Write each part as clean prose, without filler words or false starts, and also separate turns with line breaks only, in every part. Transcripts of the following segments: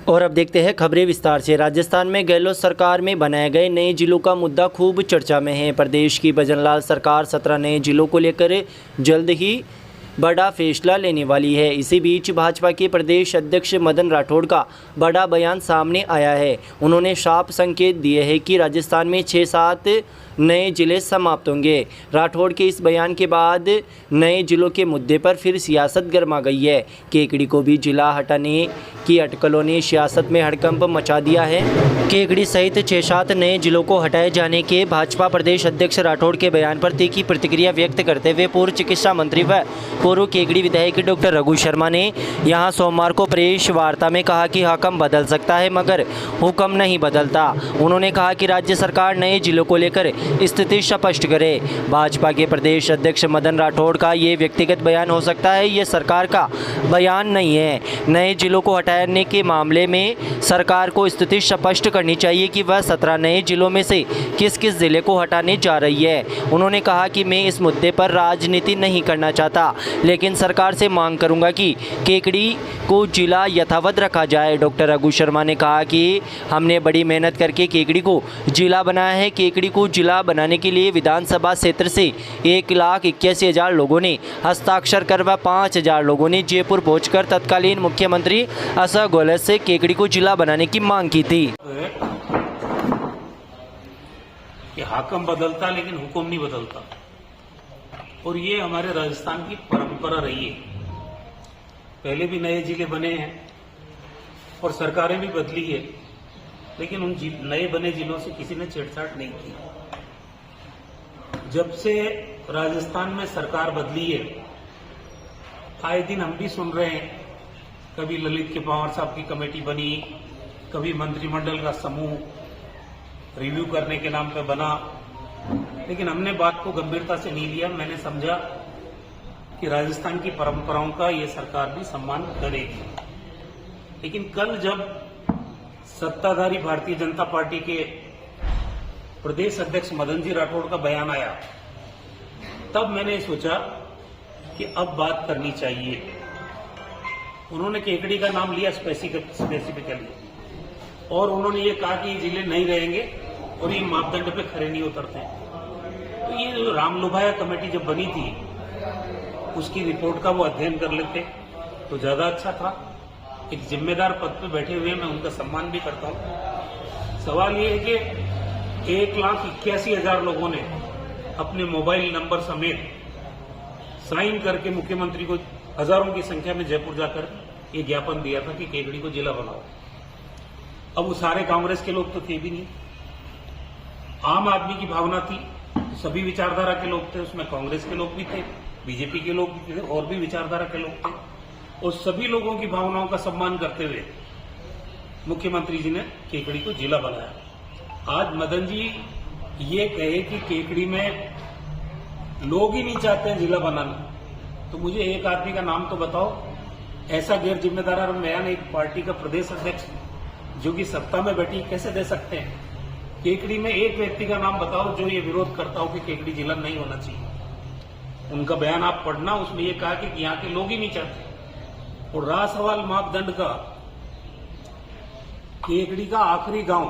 और अब देखते हैं खबरें विस्तार से। राजस्थान में गहलोत सरकार में बनाए गए नए जिलों का मुद्दा खूब चर्चा में है। प्रदेश की भजनलाल सरकार 17 नए जिलों को लेकर जल्द ही बड़ा फैसला लेने वाली है। इसी बीच भाजपा के प्रदेश अध्यक्ष मदन राठौड़ का बड़ा बयान सामने आया है। उन्होंने साफ संकेत दिए हैं कि राजस्थान में 6-7 नए जिले समाप्त होंगे। राठौड़ के इस बयान के बाद नए जिलों के मुद्दे पर फिर सियासत गर्मा गई है। केकड़ी को भी जिला हटाने की अटकलों ने सियासत में हड़कंप मचा दिया है। केकड़ी सहित 6-7 नए जिलों को हटाए जाने के भाजपा प्रदेश अध्यक्ष राठौड़ के बयान पर तीखी प्रतिक्रिया व्यक्त करते हुए पूर्व चिकित्सा मंत्री व पूर्व केकड़ी विधायक डॉक्टर रघु शर्मा ने यहां सोमवार को प्रेस वार्ता में कहा कि हाकम बदल सकता है मगर हुक्म नहीं बदलता। उन्होंने कहा कि राज्य सरकार नए जिलों को लेकर स्थिति स्पष्ट करे। भाजपा के प्रदेश अध्यक्ष मदन राठौड़ का ये व्यक्तिगत बयान हो सकता है, ये सरकार का बयान नहीं है। नए जिलों को हटाने के मामले में सरकार को स्थिति स्पष्ट करनी चाहिए कि वह 17 नए जिलों में से किस किस जिले को हटाने जा रही है। उन्होंने कहा कि मैं इस मुद्दे पर राजनीति नहीं करना चाहता, लेकिन सरकार से मांग करूंगा कि केकड़ी को जिला यथावत रखा जाए। डॉक्टर रघु शर्मा ने कहा कि हमने बड़ी मेहनत करके केकड़ी को जिला बनाया है। केकड़ी को जिला बनाने के लिए विधानसभा क्षेत्र से 1,81,000 लोगों ने हस्ताक्षर कर व 5,000 लोगों ने जयपुर पहुंचकर तत्कालीन मुख्यमंत्री अशोक गहलोत से केकड़ी को जिला बनाने की मांग की थी।
कि हाकम बदलता लेकिन हुक्म नहीं बदलता, और ये हमारे राजस्थान की परंपरा रही है। पहले भी नए जिले बने हैं और सरकारें भी बदली है, लेकिन उन नए बने जिलों से किसी ने छेड़छाड़ नहीं की। जब से राजस्थान में सरकार बदली है, आए दिन हम भी सुन रहे हैं, कभी ललित के पवार साहब की कमेटी बनी, कभी मंत्रिमंडल का समूह रिव्यू करने के नाम पे बना, लेकिन हमने बात को गंभीरता से नहीं लिया। मैंने समझा कि राजस्थान की परंपराओं का ये सरकार भी सम्मान करेगी। लेकिन कल जब सत्ताधारी भारतीय जनता पार्टी के प्रदेश अध्यक्ष मदन जी राठौड़ का बयान आया, तब मैंने सोचा कि अब बात करनी चाहिए। उन्होंने केकड़ी का नाम लिया स्पेसिफिकली, और उन्होंने ये कहा कि ये जिले नहीं रहेंगे और ये मापदंड पे खरे नहीं उतरते। तो ये जो रामलुभाया कमेटी जब बनी थी, उसकी रिपोर्ट का वो अध्ययन कर लेते तो ज्यादा अच्छा था। एक जिम्मेदार पद पे बैठे हुए मैं उनका सम्मान भी करता हूं। सवाल ये है कि 1,81,000 लोगों ने अपने मोबाइल नंबर समेत साइन करके मुख्यमंत्री को हजारों की संख्या में जयपुर जाकर ये ज्ञापन दिया था कि केकड़ी को जिला बनाओ। अब वो सारे कांग्रेस के लोग तो थे भी नहीं, आम आदमी की भावना थी, तो सभी विचारधारा के लोग थे, उसमें कांग्रेस के लोग भी थे, बीजेपी के लोग भी थे, और भी विचारधारा के लोग थे, और सभी लोगों की भावनाओं का सम्मान करते हुए मुख्यमंत्री जी ने केकड़ी को जिला बनाया। आज मदन जी ये कहे कि केकड़ी में लोग ही नहीं चाहते हैं जिला बनाना, तो मुझे एक आदमी का नाम तो बताओ। ऐसा गैर जिम्मेदार बयान एक पार्टी का प्रदेश अध्यक्ष जो कि सत्ता में बैठी कैसे दे सकते हैं? केकड़ी में एक व्यक्ति का नाम बताओ जो ये विरोध करता हो कि केकड़ी जिला नहीं होना चाहिए। उनका बयान आप पढ़ना, उसमें ये कहा कि यहाँ के लोग ही नहीं चाहते। और रहा सवाल मापदंड का, केकड़ी का आखिरी गांव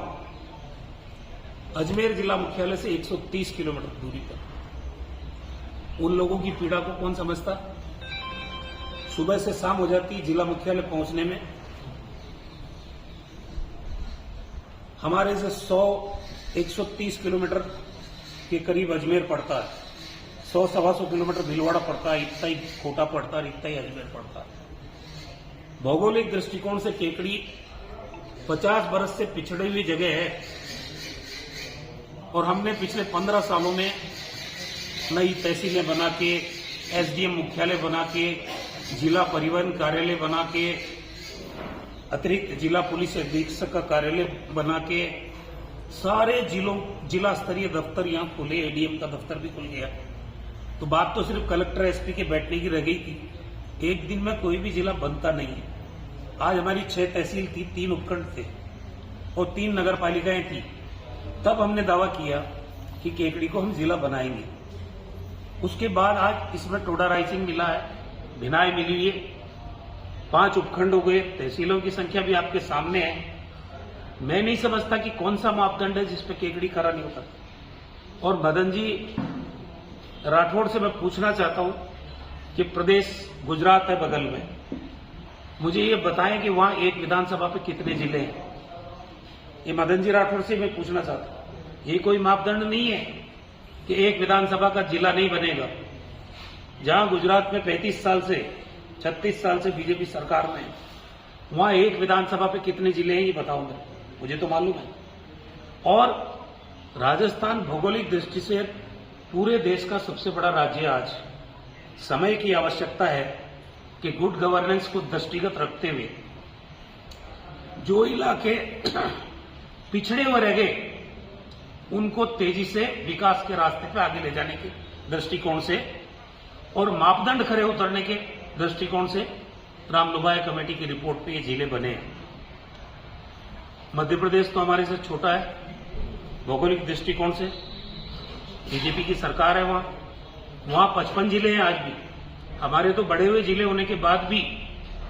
अजमेर जिला मुख्यालय से 130 किलोमीटर दूरी पर। उन लोगों की पीड़ा को कौन समझता? सुबह से शाम हो जाती जिला मुख्यालय पहुंचने में। हमारे से 130 किलोमीटर के करीब अजमेर पड़ता है, 100-125 किलोमीटर भीलवाड़ा पड़ता है, इतना ही कोटा पड़ता है, इतना ही अजमेर पड़ता है। भौगोलिक दृष्टिकोण से केकड़ी 50 बरस से पिछड़ी हुई जगह है, और हमने पिछले 15 सालों में नई तहसीलें बना के, एसडीएम मुख्यालय बना के, जिला परिवहन कार्यालय बना के, अतिरिक्त जिला पुलिस अधीक्षक का कार्यालय बना के, सारे जिला स्तरीय दफ्तर यहां खुले, एडीएम का दफ्तर भी खुल गया। तो बात तो सिर्फ कलेक्टर एसपी के बैठने की रह गई थी। एक दिन में कोई भी जिला बनता नहीं है। आज हमारी 6 तहसील थी, 3 उपखंड थे और 3 नगर पालिकाएं थी। तब हमने दावा किया कि केकड़ी को हम जिला बनाएंगे। उसके बाद आज इसमें टोडा राइसिंग मिला है, भिनाई मिली है, 5 उपखंड हो गए, तहसीलों की संख्या भी आपके सामने है। मैं नहीं समझता कि कौन सा मापदंड है जिस पे केकड़ी खरा नहीं होता। और मदन जी राठौड़ से मैं पूछना चाहता हूं कि प्रदेश गुजरात है बगल में, मुझे ये बताएं कि वहां एक विधानसभा पे कितने जिले हैं। ये मदन जी राठौड़ से मैं पूछना चाहता हूं। ये कोई मापदंड नहीं है कि एक विधानसभा का जिला नहीं बनेगा। जहां गुजरात में 35 साल से 36 साल से बीजेपी सरकार में है, वहां एक विधानसभा पे कितने जिले हैं ये बताओ मुझे तो मालूम है। और राजस्थान भौगोलिक दृष्टि से पूरे देश का सबसे बड़ा राज्य है। आज समय की आवश्यकता है कि गुड गवर्नेंस को दृष्टिगत रखते हुए जो इलाके पिछड़े हुए रह गए उनको तेजी से विकास के रास्ते पे आगे ले जाने के दृष्टिकोण से और मापदंड खरे उतरने के दृष्टिकोण से रामलुभाय कमेटी की रिपोर्ट पे ये जिले बने हैं। मध्य प्रदेश तो हमारे से छोटा है भौगोलिक दृष्टिकोण से, बीजेपी की सरकार है वहां 55 जिले हैं। आज भी हमारे तो बड़े हुए जिले होने के बाद भी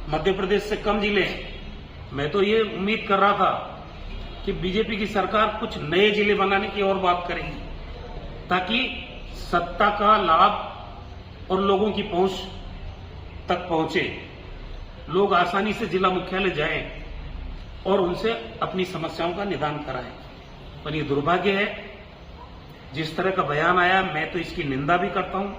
मध्य प्रदेश से कम जिले हैं। मैं तो ये उम्मीद कर रहा था कि बीजेपी की सरकार कुछ नए जिले बनाने की और बात करेगी ताकि सत्ता का लाभ और लोगों की पहुंच तक पहुंचे, लोग आसानी से जिला मुख्यालय जाएं और उनसे अपनी समस्याओं का निदान कराएं। पर ये दुर्भाग्य है जिस तरह का बयान आया, मैं तो इसकी निंदा भी करता हूं,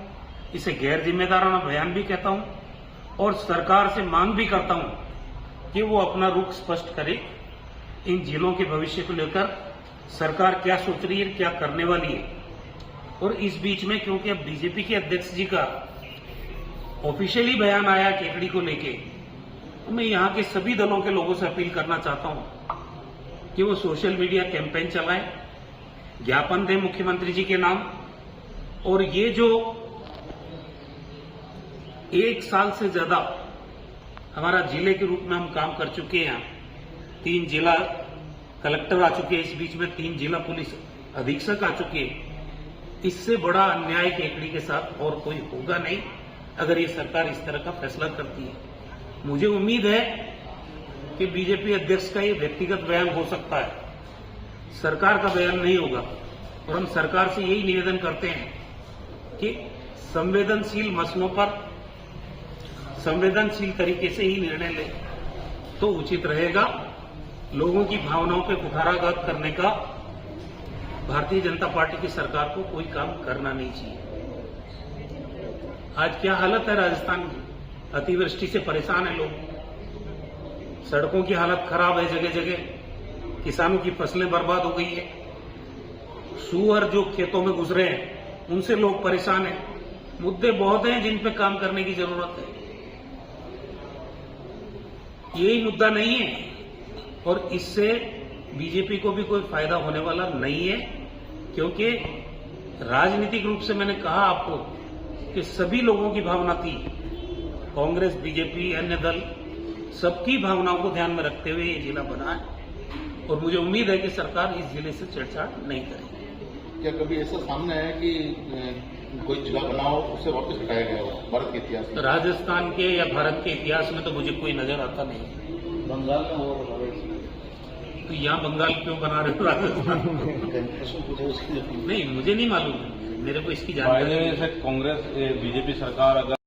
इसे गैर जिम्मेदाराना बयान भी कहता हूं और सरकार से मांग भी करता हूं कि वो अपना रुख स्पष्ट करे। इन जिलों के भविष्य को लेकर सरकार क्या सोच रही है, क्या करने वाली है। और इस बीच में क्योंकि अब बीजेपी के अध्यक्ष जी का ऑफिशियली बयान आया केकड़ी को लेके, तो मैं यहां के सभी दलों के लोगों से अपील करना चाहता हूं कि वो सोशल मीडिया कैंपेन चलाएं, ज्ञापन दें मुख्यमंत्री जी के नाम। और ये जो 1 साल से ज्यादा हमारा जिले के रूप में हम काम कर चुके हैं, 3 जिला कलेक्टर आ चुके हैं, इस बीच में 3 जिला पुलिस अधीक्षक आ चुके हैं। इससे बड़ा अन्याय केकड़ी के साथ और कोई होगा नहीं अगर ये सरकार इस तरह का फैसला करती है। मुझे उम्मीद है कि बीजेपी अध्यक्ष का ये व्यक्तिगत बयान हो सकता है, सरकार का बयान नहीं होगा। और हम सरकार से यही निवेदन करते हैं कि संवेदनशील मसलों पर संवेदनशील तरीके से ही निर्णय ले तो उचित रहेगा। लोगों की भावनाओं पे कुठाराघात करने का भारतीय जनता पार्टी की सरकार को कोई काम करना नहीं चाहिए। आज क्या हालत है राजस्थान की, अतिवृष्टि से परेशान है लोग, सड़कों की हालत खराब है, जगह जगह किसानों की फसलें बर्बाद हो गई है, सूअर जो खेतों में घुस रहे हैं उनसे लोग परेशान हैं। मुद्दे बहुत हैं जिन पे काम करने की जरूरत है। यही मुद्दा नहीं है और इससे बीजेपी को भी कोई फायदा होने वाला नहीं है, क्योंकि राजनीतिक रूप से मैंने कहा आपको कि सभी लोगों की भावना थी, कांग्रेस, बीजेपी, अन्य दल, सबकी भावनाओं को ध्यान में रखते हुए ये जिला बना है और मुझे उम्मीद है कि सरकार इस जिले से छेड़छाड़ नहीं करेगी।
क्या कभी ऐसा सामने आया कि कोई जिला बनाओ उसे वापस हटाया गया हो भारत के इतिहास में?
राजस्थान के या भारत के इतिहास में तो मुझे कोई नजर आता नहीं।
बंगाल में वो
तो यहाँ बंगाल क्यों बना रहे हो राजस्थान? नहीं, मुझे नहीं मालूम, मेरे को इसकी जानकारी नहीं है।
कांग्रेस बीजेपी सरकार अगर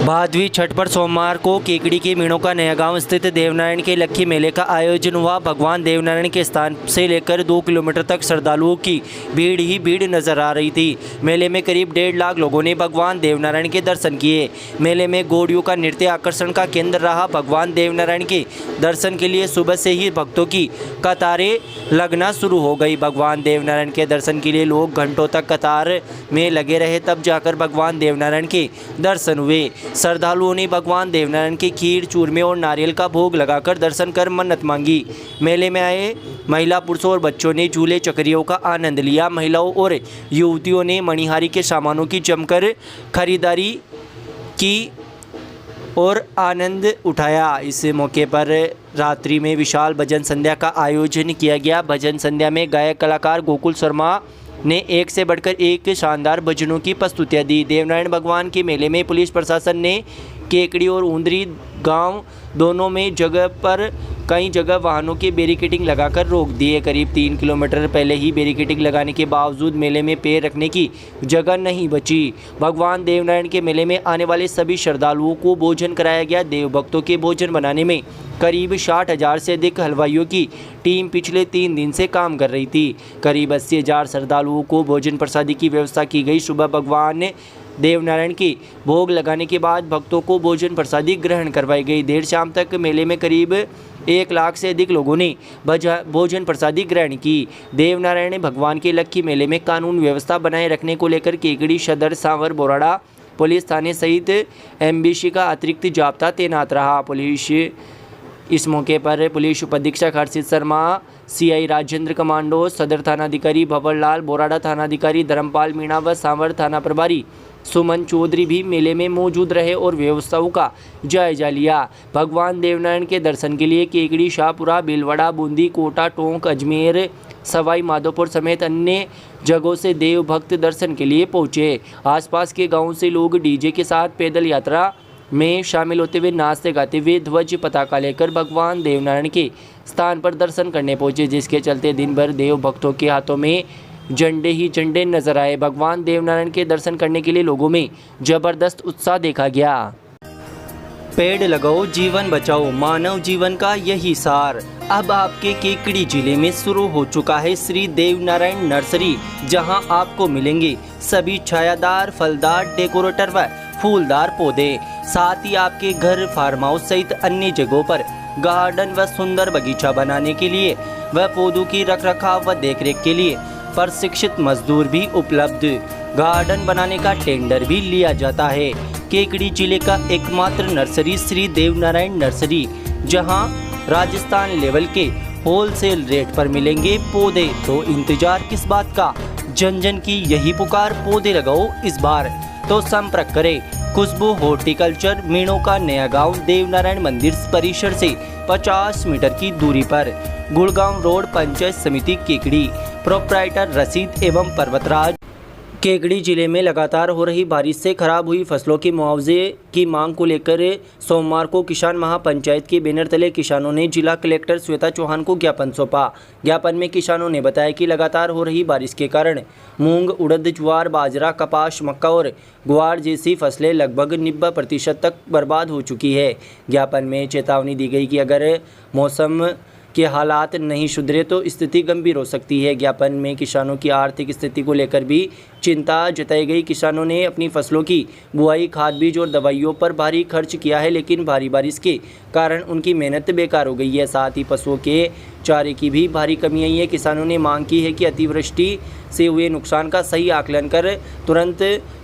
भादवी छठ पर सोमवार को केकड़ी के मीणों नया गांव स्थित देवनारायण के लक्खी मेले का आयोजन हुआ। भगवान देवनारायण के स्थान से लेकर 2 किलोमीटर तक श्रद्धालुओं की भीड़ ही भीड़ नजर आ रही थी। मेले में करीब 1.5 लाख लोगों ने भगवान देवनारायण के दर्शन किए। मेले में घोड़ियों का नृत्य आकर्षण का केंद्र रहा। भगवान देवनारायण के दर्शन के लिए सुबह से ही भक्तों की कतारें लगना शुरू हो गई। भगवान देवनारायण के दर्शन के लिए लोग घंटों तक कतार में लगे रहे, तब जाकर भगवान देवनारायण के दर्शन हुए। श्रद्धालुओं ने भगवान देवनारायण की खीर, चूरमे और नारियल का भोग लगाकर दर्शन कर मन्नत मांगी। मेले में आए महिला, पुरुषों और बच्चों ने झूले चक्रियों का आनंद लिया। महिलाओं और युवतियों ने मणिहारी के सामानों की जमकर खरीदारी की। और आनंद उठाया। इस मौके पर रात्रि में विशाल भजन संध्या का आयोजन किया गया। भजन संध्या में गायक कलाकार गोकुल शर्मा ने एक से बढ़कर एक शानदार भजनों की प्रस्तुतियां दी। देवनारायण भगवान के मेले में पुलिस प्रशासन ने केकड़ी और ऊंदरी गांव दोनों में जगह पर कई जगह वाहनों की बैरिकेडिंग लगाकर रोक दिए। करीब 3 किलोमीटर पहले ही बैरिकेडिंग लगाने के बावजूद मेले में पैर रखने की जगह नहीं बची। भगवान देवनारायण के मेले में आने वाले सभी श्रद्धालुओं को भोजन कराया गया। देव भक्तों के भोजन बनाने में करीब 60,000 से अधिक हलवाइयों की टीम पिछले 3 दिन से काम कर रही थी। करीब 80,000 श्रद्धालुओं को भोजन प्रसादी की व्यवस्था की गई। सुबह भगवान देवनारायण की भोग लगाने के बाद भक्तों को भोजन प्रसादी ग्रहण करवाई गई। देर शाम तक मेले में करीब 1 लाख से अधिक लोगों ने भोजन प्रसादी ग्रहण की। देवनारायण भगवान के लक्की मेले में कानून व्यवस्था बनाए रखने को लेकर केकड़ी, सदर, सांवर, बोराड़ा पुलिस थाने सहित एमबीसी का अतिरिक्त जाब्ता तैनात रहा। इस मौके पर पुलिस उपाधीक्षक हर्षित शर्मा, सीआई राजेंद्र कमांडो, सदर थानाधिकारी भंवर लाल, बोराड़ा थानाधिकारी धर्मपाल मीणा व सांवर थाना प्रभारी सुमन चौधरी भी मेले में मौजूद रहे और व्यवस्थाओं का जायजा लिया। भगवान देवनारायण के दर्शन के लिए केकड़ी, शाहपुरा, भीलवाड़ा, बूंदी, कोटा, टोंक, अजमेर, सवाई माधोपुर समेत अन्य जगहों से देव भक्त दर्शन के लिए पहुंचे। आसपास के गांवों से लोग डीजे के साथ पैदल यात्रा में शामिल होते हुए नाचते गाते हुए ध्वज पताका लेकर भगवान देवनारायण के स्थान पर दर्शन करने पहुंचे, जिसके चलते दिन भर देव भक्तों के हाथों में झंडे ही झंडे नजर आए। भगवान देवनारायण के दर्शन करने के लिए लोगों में जबरदस्त उत्साह देखा गया। पेड़ लगाओ, जीवन बचाओ, मानव जीवन का यही सार। अब आपके केकड़ी जिले में शुरू हो चुका है श्री देवनारायण नर्सरी, जहां आपको मिलेंगे सभी छायादार, फलदार, डेकोरेटर व फूलदार पौधे। साथ ही आपके घर, फार्म हाउस सहित अन्य जगहों पर गार्डन व सुंदर बगीचा बनाने के लिए व पौधों की रखरखाव व देखरेख के लिए प्रशिक्षित मजदूर भी उपलब्ध। गार्डन बनाने का टेंडर भी लिया जाता है। केकड़ी जिले का एकमात्र नर्सरी श्री देवनारायण नर्सरी, जहां राजस्थान लेवल के होलसेल रेट पर मिलेंगे पौधे। तो इंतजार किस बात का, जन जन की यही पुकार, पौधे लगाओ इस बार। तो संपर्क करें खुशबू हॉर्टिकल्चर, मीणों का नया गांव, देवनारायण मंदिर परिसर से 50 मीटर की दूरी पर, गुड़गांव रोड, पंचायत समिति केकड़ी। प्रोप्राइटर रशीद एवं पर्वतराज। केकड़ी जिले में लगातार हो रही बारिश से खराब हुई फसलों के मुआवजे की मांग को लेकर सोमवार को किसान महापंचायत के बैनर तले किसानों ने जिला कलेक्टर श्वेता चौहान को ज्ञापन सौंपा। ज्ञापन में किसानों ने बताया कि लगातार हो रही बारिश के कारण मूंग, उड़द, ज्वार, बाजरा, कपास, मक्का और ग्वार जैसी फसलें लगभग 90% तक बर्बाद हो चुकी है। ज्ञापन में चेतावनी दी गई कि अगर मौसम के हालात नहीं सुधरे तो स्थिति गंभीर हो सकती है। ज्ञापन में किसानों की आर्थिक स्थिति को लेकर भी चिंता जताई गई। किसानों ने अपनी फसलों की बुआई, खाद, बीज और दवाइयों पर भारी खर्च किया है, लेकिन भारी बारिश के कारण उनकी मेहनत बेकार हो गई है। साथ ही पशुओं के चारे की भी भारी कमी आई है। किसानों ने मांग की है कि अतिवृष्टि से हुए नुकसान का सही आकलन कर तुरंत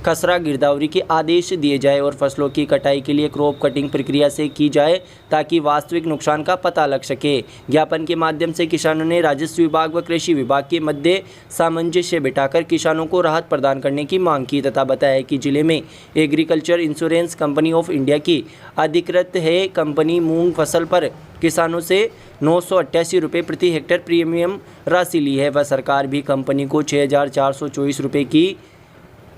खसरा गिरदावरी के आदेश दिए जाए और फसलों की कटाई के लिए क्रॉप कटिंग प्रक्रिया से की जाए, ताकि वास्तविक नुकसान का पता लग सके। ज्ञापन के माध्यम से किसानों ने राजस्व विभाग व कृषि विभाग के मध्य सामंजस्य बिठाकर किसानों को राहत प्रदान करने की मांग की तथा बताया कि जिले में agriculture insurance company of India की अधिकृत है कंपनी मूंग फसल पर किसानों से 988 रुपये प्रति हेक्टेयर प्रीमियम राशि ली है। वह सरकार भी कंपनी को 6,424 रुपये की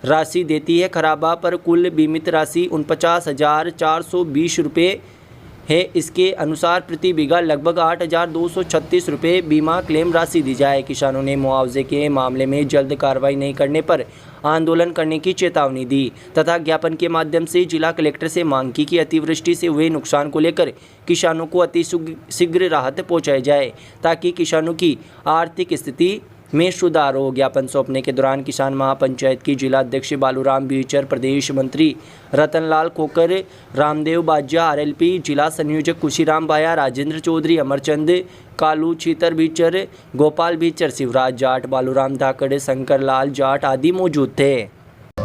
राशि देती है। खराबा पर कुल बीमित राशि 49,420 रुपये है। इसके अनुसार प्रति बीघा लगभग 8,236 रुपये बीमा क्लेम राशि दी जाए। किसानों ने मुआवजे के मामले में जल्द कार्रवाई नहीं करने पर आंदोलन करने की चेतावनी दी तथा ज्ञापन के माध्यम से जिला कलेक्टर से मांग की कि अतिवृष्टि से हुए नुकसान को लेकर किसानों को अतिशीघ्र राहत पहुंचाई जाए, ताकि किसानों की आर्थिक स्थिति में सुधार हो। ज्ञापन सौंपने के दौरान किसान महापंचायत की जिला अध्यक्ष बालूराम बीचर, प्रदेश मंत्री रतनलाल खोकर, रामदेव बाजिया, आरएलपी जिला संयोजक खुशीराम भाया, राजेंद्र चौधरी, अमरचंद कालू, छीतर बीचर, गोपाल बीचर, शिवराज जाट, बालूराम धाकड़, शंकर लाल जाट आदि मौजूद थे।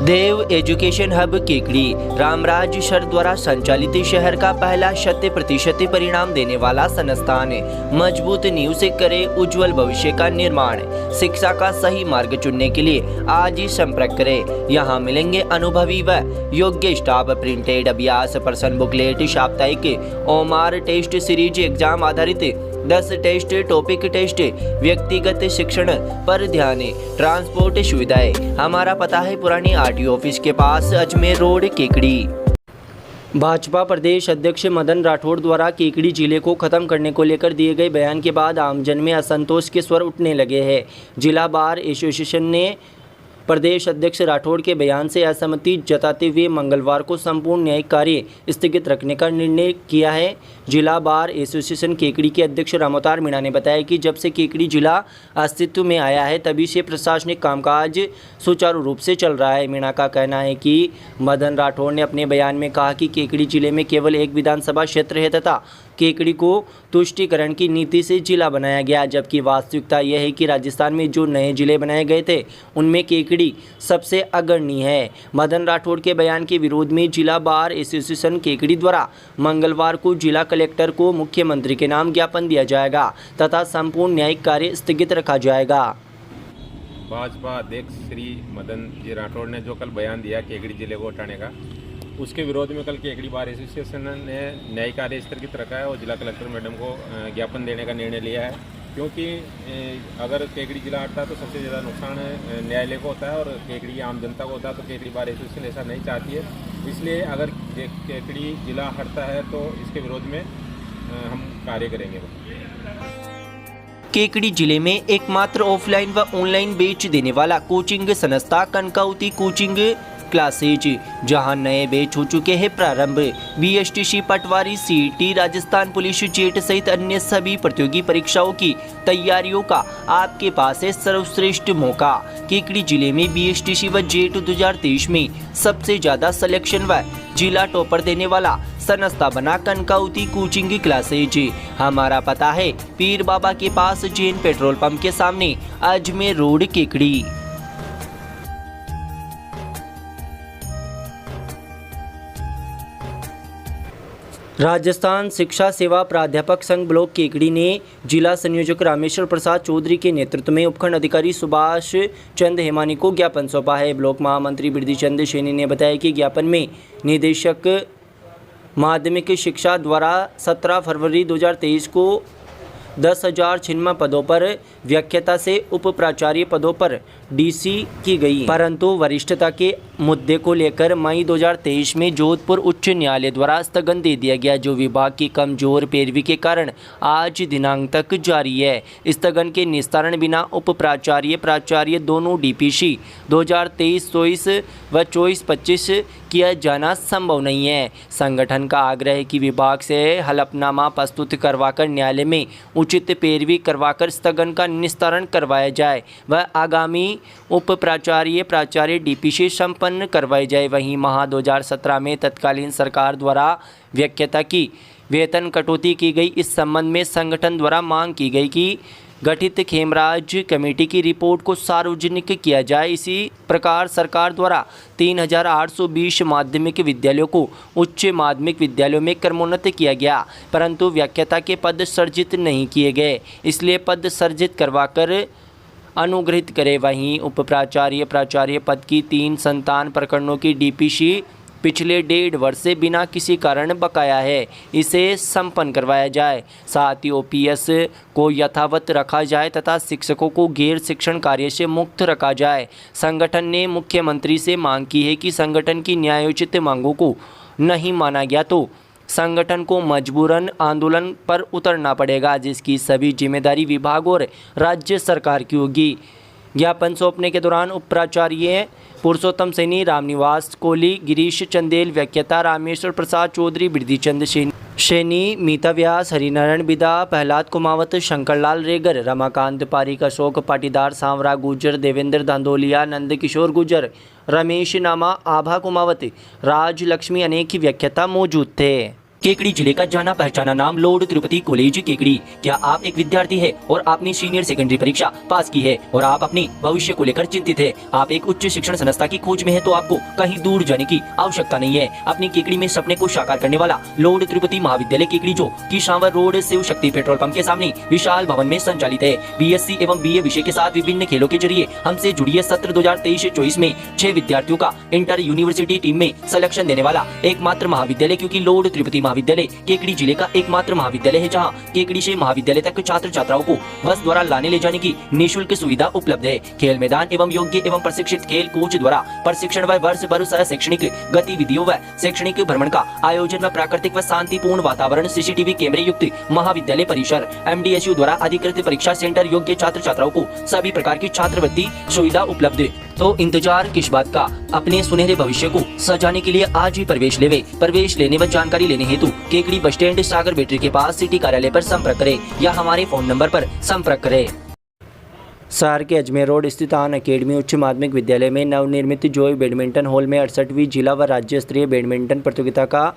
Dev education hub Kekri Ramraj sir द्वारा संचालित शहर का पहला 100% परिणाम देने वाला संस्थान मजबूत नींव से करे उज्जवल भविष्य का निर्माण। शिक्षा का सही मार्ग चुनने के लिए आज ही संपर्क करें। यहाँ मिलेंगे अनुभवी व योग्य स्टाफ, प्रिंटेड अभ्यास, पर्सन बुकलेट, साप्ताहिक ओमार टेस्ट सीरीज, एग्जाम आधारित 10 टेस्ट, टॉपिक टेस्ट, व्यक्तिगत शिक्षण पर ध्यान, ट्रांसपोर्ट सुविधाएं। हमारा पता है पुरानी आरटीओ ऑफिस के पास, अजमेर रोड, केकड़ी। भाजपा प्रदेश अध्यक्ष मदन राठौड़ द्वारा केकड़ी जिले को खत्म करने को लेकर दिए गए बयान के बाद आमजन में असंतोष के स्वर उठने लगे हैं। जिला बार एसोसिएशन ने प्रदेश अध्यक्ष राठौड़ के बयान से असहमति जताते हुए मंगलवार को संपूर्ण न्यायिक कार्य स्थगित रखने का निर्णय किया है। जिला बार एसोसिएशन केकड़ी के अध्यक्ष रामोतार मीणा ने बताया कि जब से केकड़ी जिला अस्तित्व में आया है तभी से प्रशासनिक कामकाज सुचारू रूप से चल रहा है। मीणा का कहना है कि मदन राठौड़ ने अपने बयान में कहा कि केकड़ी जिले में केवल एक विधानसभा क्षेत्र है तथा केकड़ी को तुष्टीकरण की नीति से जिला बनाया गया, जबकि वास्तविकता यह है कि राजस्थान में जो नए जिले बनाए गए थे उनमें केकड़ी सबसे अग्रणी है। मदन राठौड़ के बयान के विरोध में जिला बार एसोसिएशन केकड़ी द्वारा मंगलवार को जिला कलेक्टर को मुख्यमंत्री के नाम ज्ञापन दिया जाएगा तथा संपूर्ण न्यायिक कार्य स्थगित रखा जाएगा।
भाजपा अध्यक्ष श्री मदन जी राठौड़ ने जो कल बयान दिया केकड़ी जिले को हटाने का, उसके विरोध में कल केकड़ी बार एसोसिएशन ने न्यायिक कार्य स्थगित रखा है और जिला कलेक्टर मैडम को ज्ञापन देने का निर्णय लिया है। क्योंकि अगर केकड़ी जिला हटता है तो सबसे ज़्यादा नुकसान न्यायालय को होता है और केकड़ी आम जनता को होता है, तो केकड़ी बार एसोसिएशन ऐसा नहीं चाहती है। इसलिए अगर केकड़ी जिला हटता है तो इसके विरोध में हम कार्य करेंगे।
केकड़ी जिले में एकमात्र ऑफलाइन व ऑनलाइन बैच देने वाला कोचिंग संस्था कनकावती कोचिंग क्लासेज, जहां नए बैच हो चुके हैं प्रारंभ। बीएसटीसी, पटवारी, सीईटी, राजस्थान पुलिस, जेट सहित अन्य सभी प्रतियोगी परीक्षाओं की तैयारियों का आपके पास है सर्वश्रेष्ठ मौका। केकड़ी जिले में बीएसटीसी व जेट 2023 में सबसे ज्यादा सिलेक्शन व जिला टॉपर देने वाला संस्था बना कनकावती कोचिंग क्लासेज। हमारा पता है पीर बाबा के पास, जैन पेट्रोल पंप के सामने, अजमेर रोड, केकड़ी। राजस्थान शिक्षा सेवा प्राध्यापक संघ ब्लॉक केकड़ी ने जिला संयोजक रामेश्वर प्रसाद चौधरी के नेतृत्व में उपखंड अधिकारी सुभाष चंद हेमानी को ज्ञापन सौंपा है। ब्लॉक महामंत्री बिरदी चंद सैनी ने बताया कि ज्ञापन में निदेशक माध्यमिक शिक्षा द्वारा 17 फरवरी 2023 को 10,096 पदों पर व्याख्याता से उप प्राचार्य पदों पर डीसी की गई, परंतु वरिष्ठता के मुद्दे को लेकर मई 2023 में जोधपुर उच्च न्यायालय द्वारा स्थगन दे दिया गया, जो विभाग की कमजोर पैरवी के कारण आज दिनांक तक जारी है। स्थगन के निस्तारण बिना उप प्राचार्य, प्राचार्य दोनों डीपीसी 2023-24 व 24-25 किया जाना संभव नहीं है। संगठन का आग्रह है कि विभाग से हलफनामा प्रस्तुत करवाकर न्यायालय में उचित पैरवी करवाकर स्थगन का निस्तारण करवाया जाए व आगामी उप प्राचार्य, प्राचार्य डीपीसी संपन्न करवाई जाए। वहीं माह 2017 में तत्कालीन सरकार द्वारा व्याख्याता की वेतन कटौती की गई। इस संबंध में संगठन द्वारा मांग की गई कि गठित खेमराज कमेटी की रिपोर्ट को सार्वजनिक किया जाए। इसी प्रकार सरकार द्वारा 3,820 माध्यमिक विद्यालयों को उच्च माध्यमिक विद्यालयों में क्रमोन्नत किया गया, परंतु व्याख्याता के पद सर्जित नहीं किए गए, इसलिए पद सर्जित करवाकर अनुग्रहित करे। वहीं उप प्राचार्य, प्राचार्य पद की 3 संतान प्रकरणों की डीपीसी पिछले 1.5 वर्ष से बिना किसी कारण बकाया है, इसे संपन्न करवाया जाए। साथ ही ओपीएस को यथावत रखा जाए तथा शिक्षकों को गैर शिक्षण कार्य से मुक्त रखा जाए। संगठन ने मुख्यमंत्री से मांग की है कि संगठन की न्यायोचित मांगों को नहीं माना गया तो संगठन को मजबूरन आंदोलन पर उतरना पड़ेगा, जिसकी सभी जिम्मेदारी विभाग और राज्य सरकार की होगी। ज्ञापन सौंपने के दौरान उप प्राचार्य पुरुषोत्तम सैनी, रामनिवास कोहली, गिरीश चंदेल, व्याख्याता रामेश्वर प्रसाद चौधरी, बिरदी चंद सैनी, मीता व्यास, हरिनारायण बिदा, प्रहलाद कुमावत, शंकरलाल रेगर, रमाकांत पारिक, अशोक पाटीदार, सांवरा गुजर, देवेंद्र धांधोलिया, नंद किशोर गुजर, रमेश नामा, आभा कुमावत, राज लक्ष्मी अनेक व्याख्याता मौजूद थे। केकड़ी जिले का जाना पहचाना नाम लॉर्ड तिरुपति कॉलेज केकड़ी। क्या आप एक विद्यार्थी है और आपने सीनियर सेकेंडरी परीक्षा पास की है और आप अपने भविष्य को लेकर चिंतित है, आप एक उच्च शिक्षण संस्था की खोज में है, तो आपको कहीं दूर जाने की आवश्यकता नहीं है। अपनी केकड़ी में सपने को साकार करने वाला लॉर्ड तिरुपति महाविद्यालय केकड़ी, जो किशावर road Shiv Shakti petrol pump के सामने विशाल भवन में संचालित है। BSc एवं BA विषय के साथ विभिन्न खेलों के जरिए हमसे जुड़िए। सत्र 2023-24 में 6 विद्यार्थियों का इंटर यूनिवर्सिटी टीम में सिलेक्शन देने वाला एकमात्र महाविद्यालय, क्योंकि लॉर्ड तिरुपति महाविद्यालय केकड़ी जिले का एकमात्र महाविद्यालय है जहां केकड़ी से महाविद्यालय तक छात्र छात्राओं को बस द्वारा लाने ले जाने की निःशुल्क सुविधा उपलब्ध है। खेल मैदान एवं योग्य एवं प्रशिक्षित खेल कोच द्वारा प्रशिक्षण व वर्ष भर शैक्षणिक गतिविधियों व शैक्षणिक भ्रमण का आयोजन व प्राकृतिक व शांतिपूर्ण वातावरण, CCTV कैमरे युक्त महाविद्यालय परिसर, MDSU द्वारा अधिकृत परीक्षा सेंटर, योग्य छात्र छात्राओं को सभी प्रकार की छात्रवृत्ति सुविधा उपलब्ध। तो इंतजार किस बात का, अपने सुनहरे भविष्य को सजाने के लिए आज ही प्रवेश लेवे। प्रवेश लेने व जानकारी लेने हेतु केकड़ी बस स्टैंड सागर बैटरी के पास सिटी कार्यालय पर संपर्क करें या हमारे फोन नंबर पर संपर्क करें। शहर के अजमेर रोड स्थित आन अकेडमी उच्च माध्यमिक विद्यालय में नवनिर्मित जॉय बैडमिंटन हॉल में 68वीं जिला व राज्य स्तरीय बैडमिंटन प्रतियोगिता का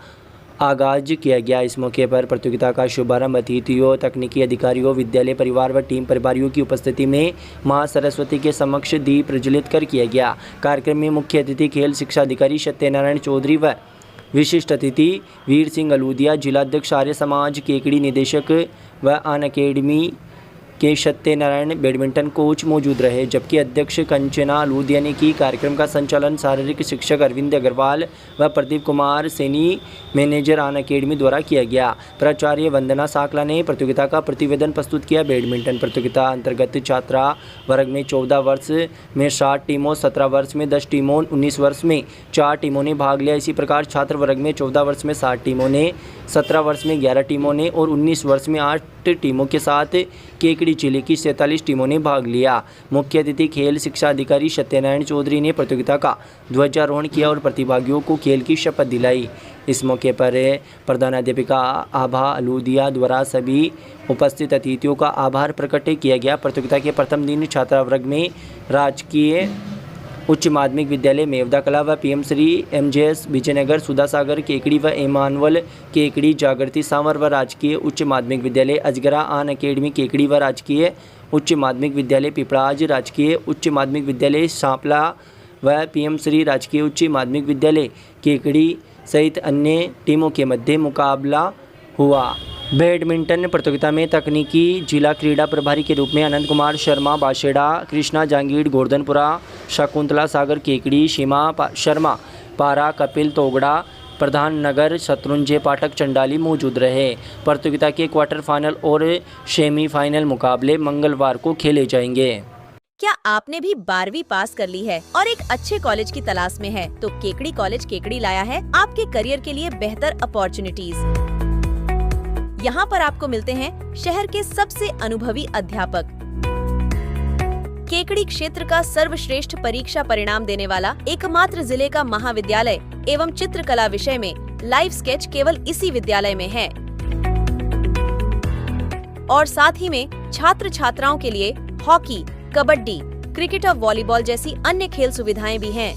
आगाज किया गया। इस मौके पर प्रतियोगिता का शुभारंभ अतिथियों, तकनीकी अधिकारियों, विद्यालय परिवार व टीम परिवारियों की उपस्थिति में मां सरस्वती के समक्ष दीप प्रज्वलित कर किया गया। कार्यक्रम में मुख्य अतिथि खेल शिक्षा अधिकारी सत्यनारायण चौधरी व विशिष्ट अतिथि वीर सिंह अलूदिया, जिलाध्यक्ष आर्य समाज केकड़ी, निदेशक व आन अकेडमी के सत्यनारायण बैडमिंटन कोच मौजूद रहे, जबकि अध्यक्ष कंचना अलूदिया ने की। कार्यक्रम का संचालन शारीरिक शिक्षक अरविंद अग्रवाल व प्रदीप कुमार सैनी, मैनेजर आन अकेडमी द्वारा किया गया। प्राचार्य वंदना साकला ने प्रतियोगिता का प्रतिवेदन प्रस्तुत किया। बैडमिंटन प्रतियोगिता अंतर्गत छात्रा वर्ग में 14 वर्ष में 60 टीमों, 17 वर्ष में 10 टीमों, 19 वर्ष में 4 टीमों ने भाग लिया। इसी प्रकार छात्र वर्ग में 14 वर्ष में 60 टीमों ने, 17 वर्ष में 11 टीमों ने और 19 वर्ष में 8 टीमों के साथ केकड़ी जिले की 47 टीमों ने भाग लिया। मुख्य अतिथि खेल शिक्षा अधिकारी सत्यनारायण चौधरी ने प्रतियोगिता का ध्वजारोहण किया और प्रतिभागियों को खेल की शपथ दिलाई। इस मौके पर प्रधानाध्यापिका आभा अलूदिया द्वारा सभी उपस्थित अतिथियों का आभार प्रकट किया गया। प्रतियोगिता के प्रथम दिन छात्रा वर्ग में राजकीय उच्च माध्यमिक विद्यालय मेवदा कला व PM श्री MJS विजयनगर सुधासागर केकड़ी व इमानुअल केकड़ी जागृति सांवर व राजकीय उच्च माध्यमिक विद्यालय अजगरा आन अकेडमी केकड़ी व राजकीय उच्च माध्यमिक विद्यालय पिपराज, राजकीय उच्च माध्यमिक विद्यालय सांपला व PM श्री राजकीय उच्च माध्यमिक विद्यालय केकड़ी सहित अन्य टीमों के मध्य मुकाबला हुआ। बैडमिंटन प्रतियोगिता में तकनीकी जिला क्रीड़ा प्रभारी के रूप में अनंत कुमार शर्मा बाशेड़ा, कृष्णा जांगीर गोर्धनपुरा, शकुंतला सागर केकड़ी, सीमा शर्मा पारा, कपिल तोगड़ा प्रधान नगर, शत्रुंजय पाठक चंडाली मौजूद रहे। प्रतियोगिता के क्वार्टर फाइनल और सेमीफाइनल मुकाबले मंगलवार को खेले जाएंगे।
क्या आपने भी 12वीं पास कर ली है और एक अच्छे कॉलेज की तलाश में है, तो केकड़ी कॉलेज केकड़ी लाया है आपके करियर के लिए बेहतर अपॉर्चुनिटीज। यहाँ पर आपको मिलते हैं शहर के सबसे अनुभवी अध्यापक, केकड़ी क्षेत्र का सर्वश्रेष्ठ परीक्षा परिणाम देने वाला एकमात्र जिले का महाविद्यालय एवं चित्रकला विषय में लाइव स्केच केवल इसी विद्यालय में है और साथ ही में छात्र छात्राओं के लिए हॉकी, कबड्डी, क्रिकेट और वॉलीबॉल जैसी अन्य खेल सुविधाएं भी हैं।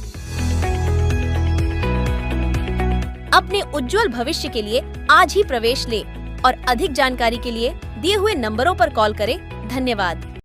अपने उज्जवल भविष्य के लिए आज ही प्रवेश ले और अधिक जानकारी के लिए दिए हुए नंबरों पर कॉल करें। धन्यवाद।